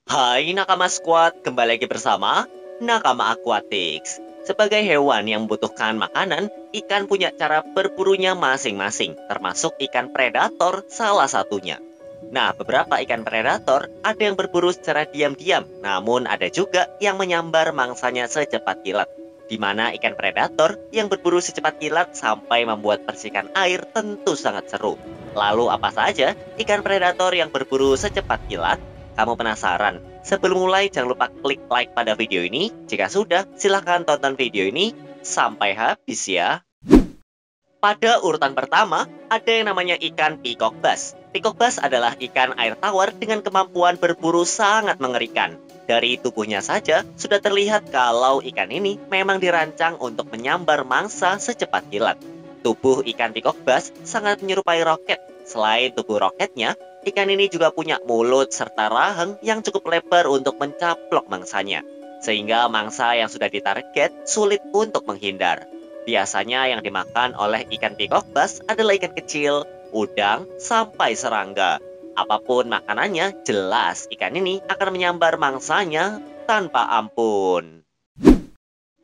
Hai Nakama Squad, kembali lagi bersama Nakama Aquatics. Sebagai hewan yang membutuhkan makanan, ikan punya cara berburunya masing-masing, termasuk ikan predator salah satunya. Nah, beberapa ikan predator ada yang berburu secara diam-diam, namun ada juga yang menyambar mangsanya secepat kilat. Di mana ikan predator yang berburu secepat kilat sampai membuat percikan air tentu sangat seru. Lalu apa saja ikan predator yang berburu secepat kilat? Kamu penasaran? Sebelum mulai, jangan lupa klik like pada video ini. Jika sudah, silahkan tonton video ini sampai habis ya. Pada urutan pertama, ada yang namanya ikan peacock bass. Peacock bass adalah ikan air tawar dengan kemampuan berburu sangat mengerikan. Dari tubuhnya saja, sudah terlihat kalau ikan ini memang dirancang untuk menyambar mangsa secepat kilat. Tubuh ikan peacock bass sangat menyerupai roket. Selain tubuh roketnya, ikan ini juga punya mulut serta rahang yang cukup lebar untuk mencaplok mangsanya. Sehingga mangsa yang sudah ditarget sulit untuk menghindar. Biasanya yang dimakan oleh ikan peacock bass adalah ikan kecil, udang, sampai serangga. Apapun makanannya, jelas ikan ini akan menyambar mangsanya tanpa ampun.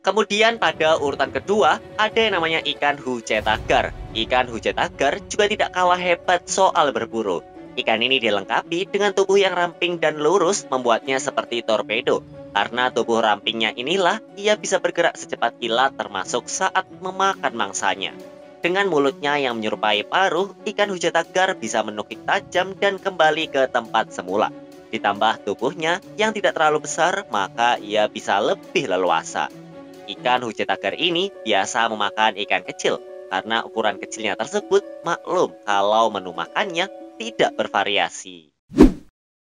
Kemudian pada urutan kedua, ada yang namanya ikan hujetagar. Ikan hujetagar juga tidak kalah hebat soal berburu. Ikan ini dilengkapi dengan tubuh yang ramping dan lurus, membuatnya seperti torpedo. Karena tubuh rampingnya inilah, ia bisa bergerak secepat kilat termasuk saat memakan mangsanya. Dengan mulutnya yang menyerupai paruh, ikan hujetagar bisa menukik tajam dan kembali ke tempat semula. Ditambah tubuhnya yang tidak terlalu besar, maka ia bisa lebih leluasa. Ikan hujetagar ini biasa memakan ikan kecil, karena ukuran kecilnya tersebut maklum kalau menu makannya tidak bervariasi.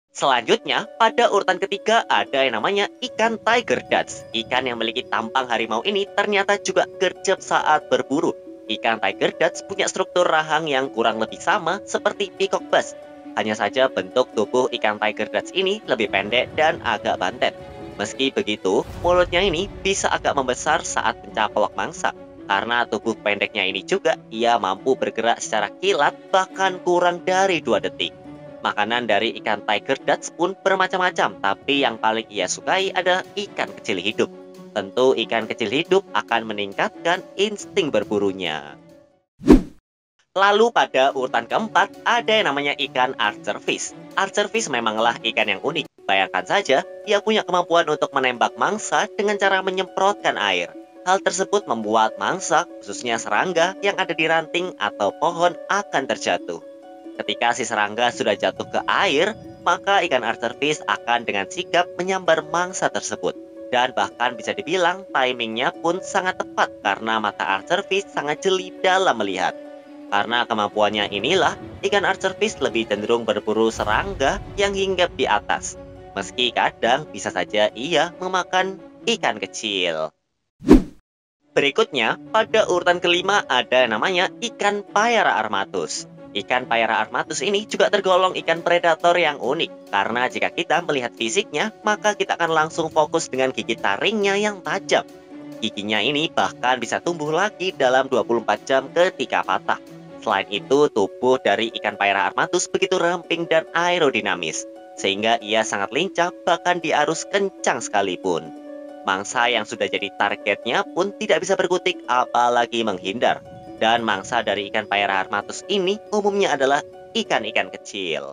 Selanjutnya, pada urutan ketiga ada yang namanya ikan tiger ducks. Ikan yang memiliki tampang harimau ini ternyata juga gercep saat berburu. Ikan tiger ducks punya struktur rahang yang kurang lebih sama seperti peacock bass. Hanya saja bentuk tubuh ikan tiger ducks ini lebih pendek dan agak bantet. Meski begitu, mulutnya ini bisa agak membesar saat mencaplok mangsa. Karena tubuh pendeknya ini juga, ia mampu bergerak secara kilat bahkan kurang dari 2 detik. Makanan dari ikan tiger ducks pun bermacam-macam, tapi yang paling ia sukai adalah ikan kecil hidup. Tentu ikan kecil hidup akan meningkatkan insting berburunya. Lalu pada urutan keempat, ada yang namanya ikan archerfish. Archerfish memanglah ikan yang unik. Bayangkan saja, ia punya kemampuan untuk menembak mangsa dengan cara menyemprotkan air. Hal tersebut membuat mangsa, khususnya serangga yang ada di ranting atau pohon akan terjatuh. Ketika si serangga sudah jatuh ke air, maka ikan archerfish akan dengan sigap menyambar mangsa tersebut. Dan bahkan bisa dibilang timingnya pun sangat tepat karena mata archerfish sangat jeli dalam melihat. Karena kemampuannya inilah, ikan archerfish lebih cenderung berburu serangga yang hinggap di atas. Meski kadang bisa saja ia memakan ikan kecil. Berikutnya, pada urutan kelima ada namanya ikan payara armatus. Ikan payara armatus ini juga tergolong ikan predator yang unik. Karena jika kita melihat fisiknya, maka kita akan langsung fokus dengan gigi taringnya yang tajam. Giginya ini bahkan bisa tumbuh lagi dalam 24 jam ketika patah. Selain itu, tubuh dari ikan payara armatus begitu ramping dan aerodinamis, sehingga ia sangat lincah bahkan di arus kencang sekalipun. Mangsa yang sudah jadi targetnya pun tidak bisa berkutik apalagi menghindar. Dan mangsa dari ikan payara armatus ini umumnya adalah ikan-ikan kecil.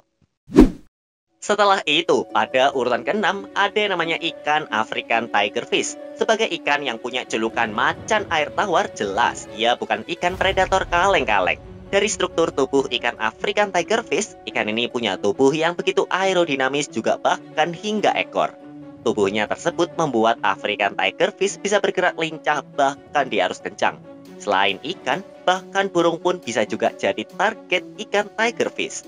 Setelah itu, pada urutan ke-6 ada yang namanya ikan African tigerfish. Sebagai ikan yang punya julukan macan air tawar, jelas ia bukan ikan predator kaleng-kaleng. Dari struktur tubuh ikan African tigerfish, ikan ini punya tubuh yang begitu aerodinamis juga bahkan hingga ekor. Tubuhnya tersebut membuat African tigerfish bisa bergerak lincah bahkan di arus kencang. Selain ikan, bahkan burung pun bisa juga jadi target ikan tigerfish.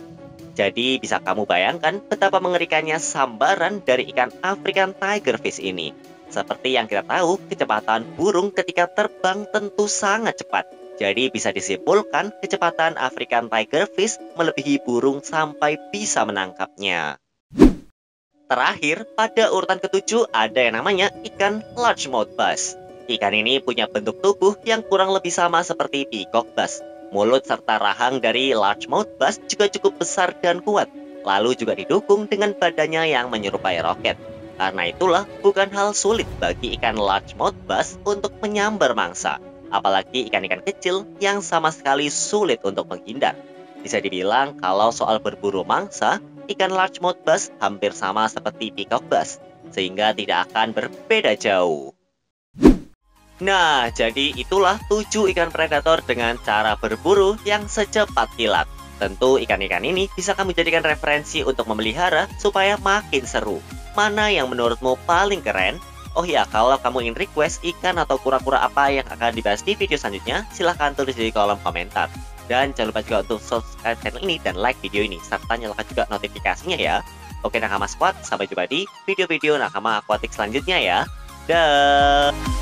Jadi bisa kamu bayangkan betapa mengerikannya sambaran dari ikan African tigerfish ini. Seperti yang kita tahu, kecepatan burung ketika terbang tentu sangat cepat. Jadi bisa disimpulkan kecepatan African tigerfish melebihi burung sampai bisa menangkapnya. Terakhir, pada urutan ke-7 ada yang namanya ikan largemouth bass. Ikan ini punya bentuk tubuh yang kurang lebih sama seperti peacock bass. Mulut serta rahang dari largemouth bass juga cukup besar dan kuat. lalu juga didukung dengan badannya yang menyerupai roket. Karena itulah bukan hal sulit bagi ikan largemouth bass untuk menyambar mangsa, apalagi ikan-ikan kecil yang sama sekali sulit untuk menghindar. Bisa dibilang kalau soal berburu mangsa, ikan largemouth bass hampir sama seperti peacock bass, sehingga tidak akan berbeda jauh. Nah, jadi itulah 7 ikan predator dengan cara berburu yang secepat kilat. Tentu ikan-ikan ini bisa kamu jadikan referensi untuk memelihara supaya makin seru. Mana yang menurutmu paling keren? Oh ya, kalau kamu ingin request ikan atau kura-kura apa yang akan dibahas di video selanjutnya, silahkan tulis di kolom komentar. Dan jangan lupa juga untuk subscribe channel ini dan like video ini, serta nyalakan juga notifikasinya ya. Oke Nakama Squad, sampai jumpa di video-video Nakama Aquatic selanjutnya ya. Dah.